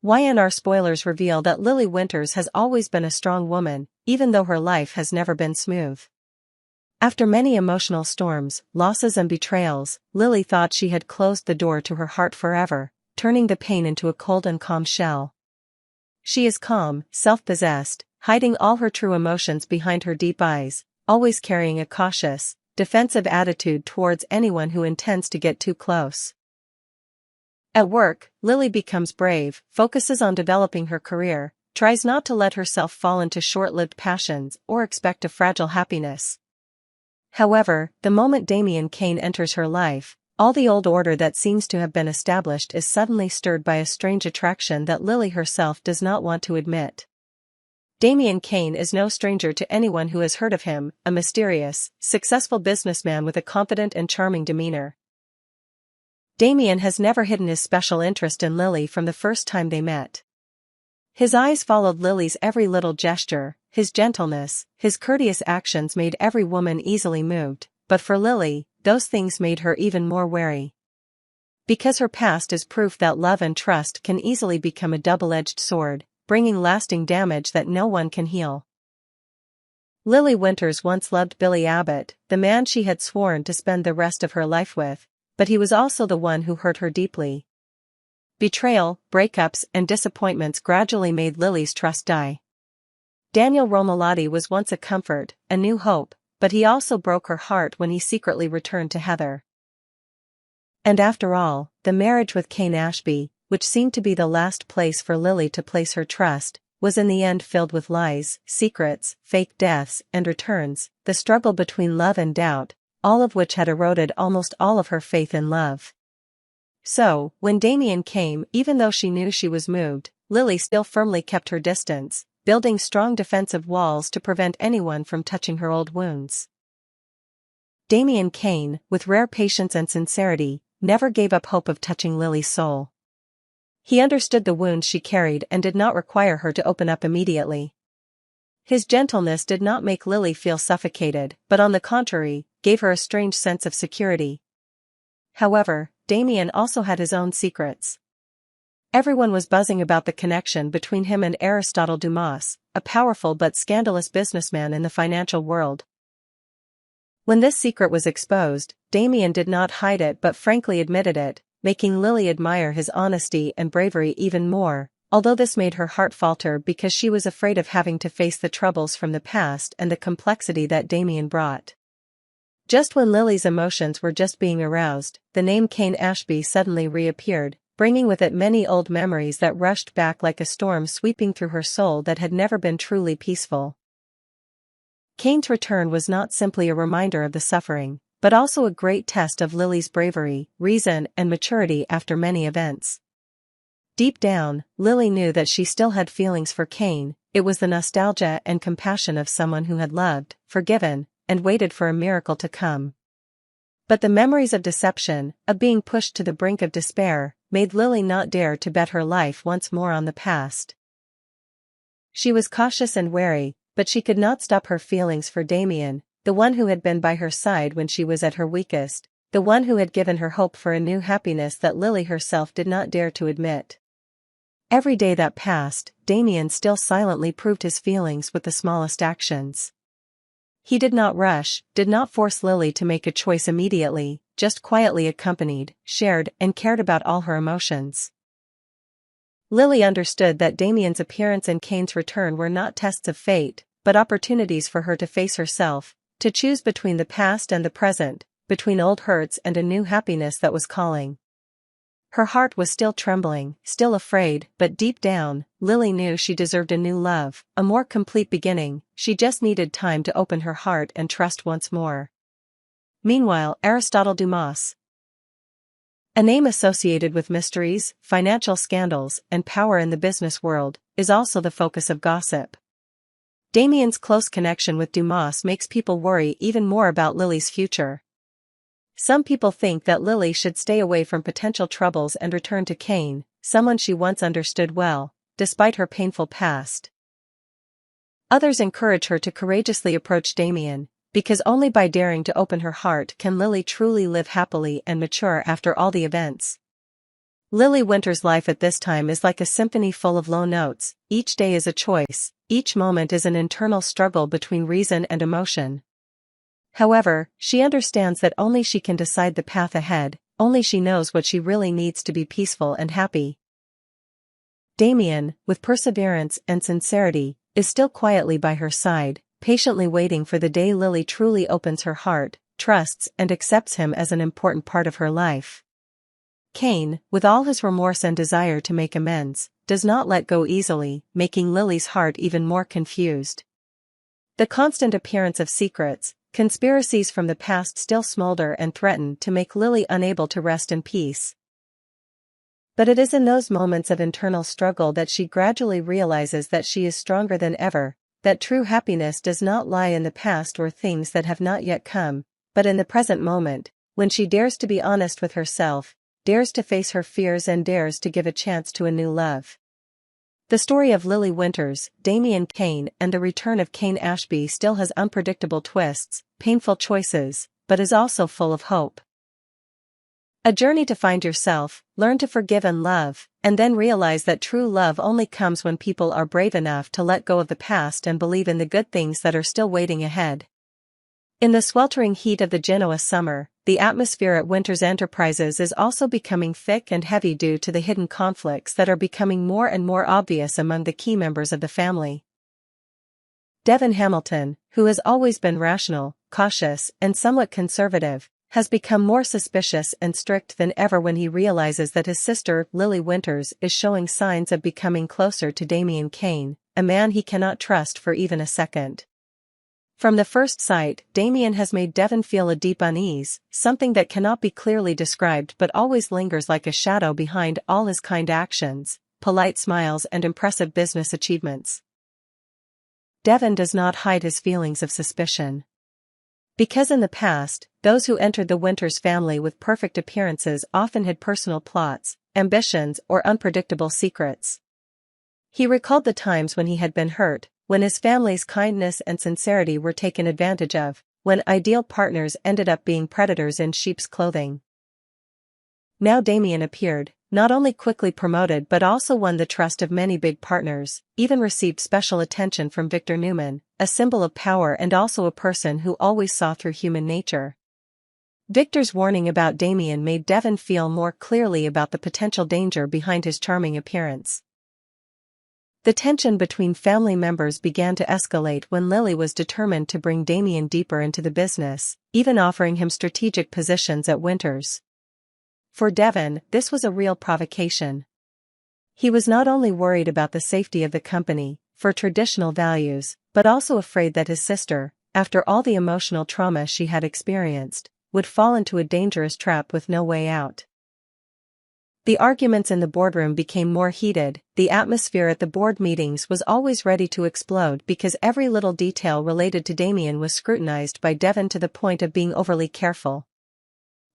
Y&R Spoilers reveal that Lily Winters has always been a strong woman, even though her life has never been smooth. After many emotional storms, losses and betrayals, Lily thought she had closed the door to her heart forever, turning the pain into a cold and calm shell. She is calm, self-possessed, hiding all her true emotions behind her deep eyes, always carrying a cautious, defensive attitude towards anyone who intends to get too close. At work, Lily becomes brave, focuses on developing her career, tries not to let herself fall into short-lived passions or expect a fragile happiness. However, the moment Damian Kane enters her life, all the old order that seems to have been established is suddenly stirred by a strange attraction that Lily herself does not want to admit. Damian Kane is no stranger to anyone who has heard of him, a mysterious, successful businessman with a confident and charming demeanor. Damien has never hidden his special interest in Lily from the first time they met. His eyes followed Lily's every little gesture, his gentleness, his courteous actions made every woman easily moved, but for Lily, those things made her even more wary. Because her past is proof that love and trust can easily become a double-edged sword, bringing lasting damage that no one can heal. Lily Winters once loved Billy Abbott, the man she had sworn to spend the rest of her life with, but he was also the one who hurt her deeply. Betrayal, breakups, and disappointments gradually made Lily's trust die. Daniel Romalotti was once a comfort, a new hope, but he also broke her heart when he secretly returned to Heather. And after all, the marriage with Cain Ashby, which seemed to be the last place for Lily to place her trust, was in the end filled with lies, secrets, fake deaths, and returns, the struggle between love and doubt, all of which had eroded almost all of her faith in love. So, when Damien came, even though she knew she was moved, Lily still firmly kept her distance, building strong defensive walls to prevent anyone from touching her old wounds. Damian Kane, with rare patience and sincerity, never gave up hope of touching Lily's soul. He understood the wounds she carried and did not require her to open up immediately. His gentleness did not make Lily feel suffocated, but on the contrary, gave her a strange sense of security. However, Damien also had his own secrets. Everyone was buzzing about the connection between him and Aristotle Dumas, a powerful but scandalous businessman in the financial world. When this secret was exposed, Damien did not hide it but frankly admitted it, making Lily admire his honesty and bravery even more, although this made her heart falter because she was afraid of having to face the troubles from the past and the complexity that Damien brought. Just when Lily's emotions were just being aroused, the name Cain Ashby suddenly reappeared, bringing with it many old memories that rushed back like a storm sweeping through her soul that had never been truly peaceful. Cain's return was not simply a reminder of the suffering, but also a great test of Lily's bravery, reason, and maturity after many events. Deep down, Lily knew that she still had feelings for Cain. It was the nostalgia and compassion of someone who had loved, forgiven, and waited for a miracle to come. But the memories of deception, of being pushed to the brink of despair, made Lily not dare to bet her life once more on the past. She was cautious and wary, but she could not stop her feelings for Damien, the one who had been by her side when she was at her weakest, the one who had given her hope for a new happiness that Lily herself did not dare to admit. Every day that passed, Damien still silently proved his feelings with the smallest actions. He did not rush, did not force Lily to make a choice immediately, just quietly accompanied, shared, and cared about all her emotions. Lily understood that Damien's appearance and Cain's return were not tests of fate, but opportunities for her to face herself, to choose between the past and the present, between old hurts and a new happiness that was calling. Her heart was still trembling, still afraid, but deep down, Lily knew she deserved a new love, a more complete beginning. She just needed time to open her heart and trust once more. Meanwhile, Aristotle Dumas, a name associated with mysteries, financial scandals, and power in the business world, is also the focus of gossip. Damien's close connection with Dumas makes people worry even more about Lily's future. Some people think that Lily should stay away from potential troubles and return to Cain, someone she once understood well, despite her painful past. Others encourage her to courageously approach Damien, because only by daring to open her heart can Lily truly live happily and mature after all the events. Lily Winter's life at this time is like a symphony full of low notes. Each day is a choice, each moment is an internal struggle between reason and emotion. However, she understands that only she can decide the path ahead, only she knows what she really needs to be peaceful and happy. Damien, with perseverance and sincerity, is still quietly by her side, patiently waiting for the day Lily truly opens her heart, trusts and accepts him as an important part of her life. Cain, with all his remorse and desire to make amends, does not let go easily, making Lily's heart even more confused. The constant appearance of secrets, conspiracies from the past still smolder and threaten to make Lily unable to rest in peace. But it is in those moments of internal struggle that she gradually realizes that she is stronger than ever, that true happiness does not lie in the past or things that have not yet come, but in the present moment, when she dares to be honest with herself, dares to face her fears and dares to give a chance to a new love. The story of Lily Winters, Damian Kane and the return of Cain Ashby still has unpredictable twists, painful choices, but is also full of hope. A journey to find yourself, learn to forgive and love, and then realize that true love only comes when people are brave enough to let go of the past and believe in the good things that are still waiting ahead. In the sweltering heat of the Genoa summer, the atmosphere at Winters Enterprises is also becoming thick and heavy due to the hidden conflicts that are becoming more and more obvious among the key members of the family. Devon Hamilton, who has always been rational, cautious, and somewhat conservative, has become more suspicious and strict than ever when he realizes that his sister, Lily Winters, is showing signs of becoming closer to Damian Kane, a man he cannot trust for even a second. From the first sight, Damien has made Devon feel a deep unease, something that cannot be clearly described but always lingers like a shadow behind all his kind actions, polite smiles and impressive business achievements. Devon does not hide his feelings of suspicion. Because in the past, those who entered the Winters family with perfect appearances often had personal plots, ambitions or unpredictable secrets. He recalled the times when he had been hurt, when his family's kindness and sincerity were taken advantage of, when ideal partners ended up being predators in sheep's clothing. Now Damien appeared, not only quickly promoted but also won the trust of many big partners, even received special attention from Victor Newman, a symbol of power and also a person who always saw through human nature. Victor's warning about Damien made Devon feel more clearly about the potential danger behind his charming appearance. The tension between family members began to escalate when Lily was determined to bring Damien deeper into the business, even offering him strategic positions at Winters. For Devon, this was a real provocation. He was not only worried about the safety of the company, for traditional values, but also afraid that his sister, after all the emotional trauma she had experienced, would fall into a dangerous trap with no way out. The arguments in the boardroom became more heated. The atmosphere at the board meetings was always ready to explode because every little detail related to Damien was scrutinized by Devon to the point of being overly careful.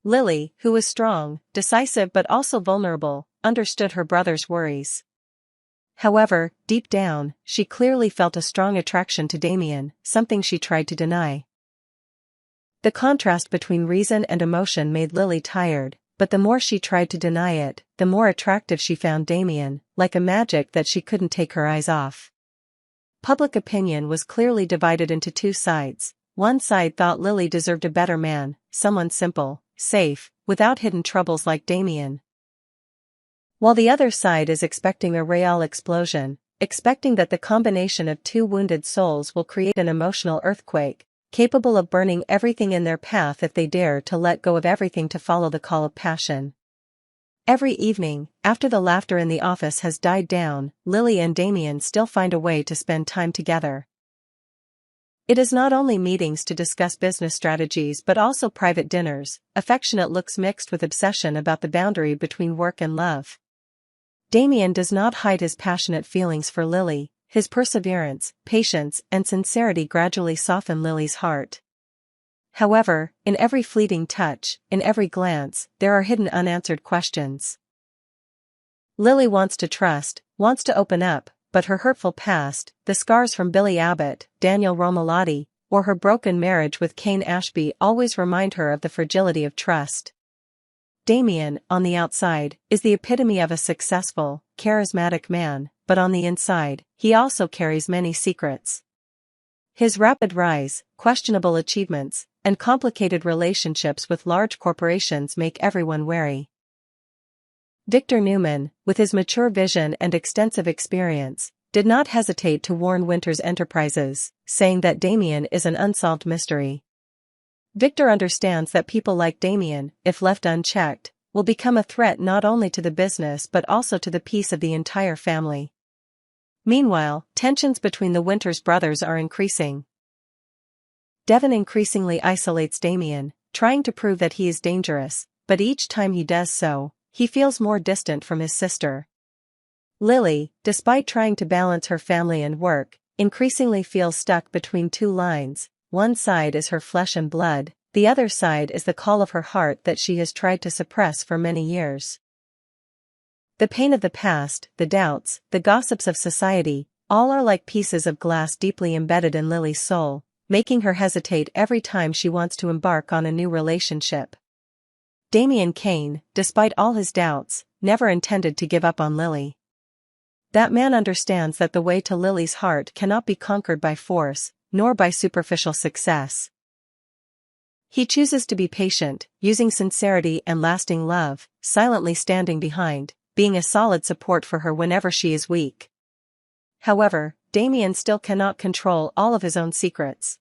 Lily, who was strong, decisive but also vulnerable, understood her brother's worries. However, deep down, she clearly felt a strong attraction to Damien, something she tried to deny. The contrast between reason and emotion made Lily tired, but the more she tried to deny it, the more attractive she found Damien, like a magic that she couldn't take her eyes off. Public opinion was clearly divided into two sides. One side thought Lily deserved a better man, someone simple, safe, without hidden troubles like Damien. While the other side is expecting a real explosion, expecting that the combination of two wounded souls will create an emotional earthquake, capable of burning everything in their path if they dare to let go of everything to follow the call of passion. Every evening, after the laughter in the office has died down, Lily and Damien still find a way to spend time together. It is not only meetings to discuss business strategies but also private dinners, affectionate looks mixed with obsession about the boundary between work and love. Damien does not hide his passionate feelings for Lily. His perseverance, patience, and sincerity gradually soften Lily's heart. However, in every fleeting touch, in every glance, there are hidden unanswered questions. Lily wants to trust, wants to open up, but her hurtful past, the scars from Billy Abbott, Daniel Romalotti, or her broken marriage with Cain Ashby always remind her of the fragility of trust. Damien, on the outside, is the epitome of a successful, charismatic man, but on the inside, he also carries many secrets. His rapid rise, questionable achievements, and complicated relationships with large corporations make everyone wary. Victor Newman, with his mature vision and extensive experience, did not hesitate to warn Winter's enterprises, saying that Damien is an unsolved mystery. Victor understands that people like Damien, if left unchecked, will become a threat not only to the business but also to the peace of the entire family. Meanwhile, tensions between the Winters brothers are increasing. Devin increasingly isolates Damien, trying to prove that he is dangerous, but each time he does so, he feels more distant from his sister. Lily, despite trying to balance her family and work, increasingly feels stuck between two lines. One side is her flesh and blood, the other side is the call of her heart that she has tried to suppress for many years. The pain of the past, the doubts, the gossips of society, all are like pieces of glass deeply embedded in Lily's soul, making her hesitate every time she wants to embark on a new relationship. Damian Kane, despite all his doubts, never intended to give up on Lily. That man understands that the way to Lily's heart cannot be conquered by force, nor by superficial success. He chooses to be patient, using sincerity and lasting love, silently standing behind, being a solid support for her whenever she is weak. However, Damien still cannot control all of his own secrets.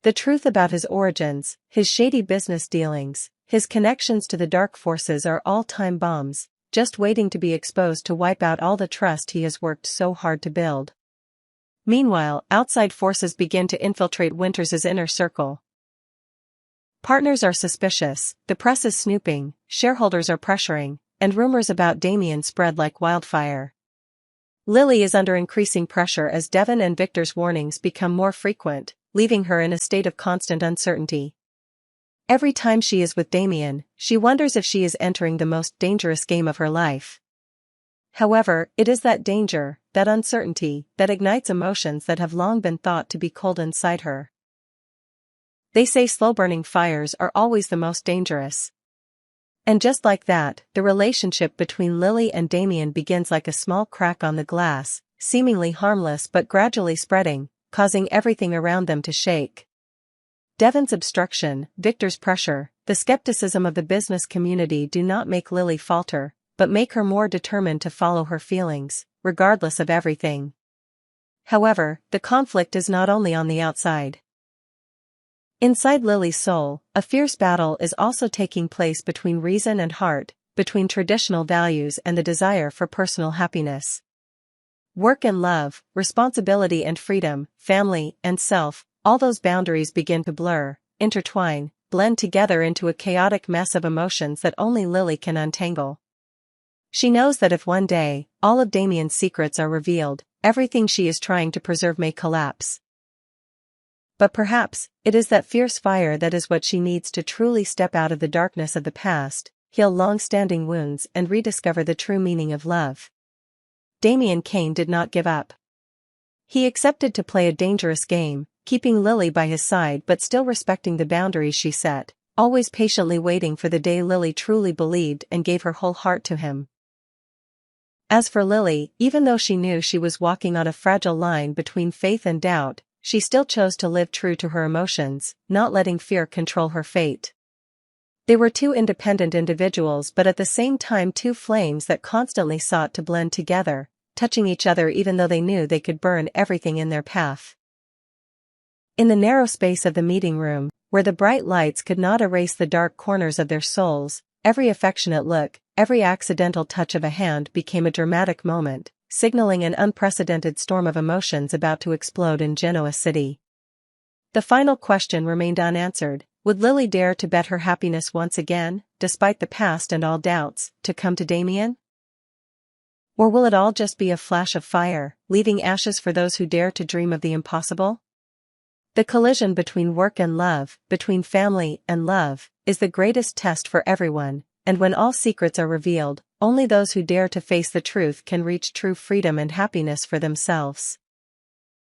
The truth about his origins, his shady business dealings, his connections to the dark forces are all time bombs, just waiting to be exposed to wipe out all the trust he has worked so hard to build. Meanwhile, outside forces begin to infiltrate Winters' inner circle. Partners are suspicious, the press is snooping, shareholders are pressuring, and rumors about Damien spread like wildfire. Lily is under increasing pressure as Devin and Victor's warnings become more frequent, leaving her in a state of constant uncertainty. Every time she is with Damien, she wonders if she is entering the most dangerous game of her life. However, it is that danger, that uncertainty, that ignites emotions that have long been thought to be cold inside her. They say slow-burning fires are always the most dangerous. And just like that, the relationship between Lily and Damien begins like a small crack on the glass, seemingly harmless but gradually spreading, causing everything around them to shake. Devin's obstruction, Victor's pressure, the skepticism of the business community do not make Lily falter, but make her more determined to follow her feelings, regardless of everything. However, the conflict is not only on the outside. Inside Lily's soul, a fierce battle is also taking place between reason and heart, between traditional values and the desire for personal happiness. Work and love, responsibility and freedom, family and self, all those boundaries begin to blur, intertwine, blend together into a chaotic mess of emotions that only Lily can untangle. She knows that if one day, all of Damien's secrets are revealed, everything she is trying to preserve may collapse. But perhaps, it is that fierce fire that is what she needs to truly step out of the darkness of the past, heal long-standing wounds and rediscover the true meaning of love. Damian Kane did not give up. He accepted to play a dangerous game, keeping Lily by his side but still respecting the boundaries she set, always patiently waiting for the day Lily truly believed and gave her whole heart to him. As for Lily, even though she knew she was walking on a fragile line between faith and doubt, she still chose to live true to her emotions, not letting fear control her fate. They were two independent individuals but at the same time two flames that constantly sought to blend together, touching each other even though they knew they could burn everything in their path. In the narrow space of the meeting room, where the bright lights could not erase the dark corners of their souls, every affectionate look, every accidental touch of a hand became a dramatic moment, signaling an unprecedented storm of emotions about to explode in Genoa City. The final question remained unanswered: would Lily dare to bet her happiness once again, despite the past and all doubts, to come to Damien? Or will it all just be a flash of fire, leaving ashes for those who dare to dream of the impossible? The collision between work and love, between family and love, is the greatest test for everyone, and when all secrets are revealed, only those who dare to face the truth can reach true freedom and happiness for themselves.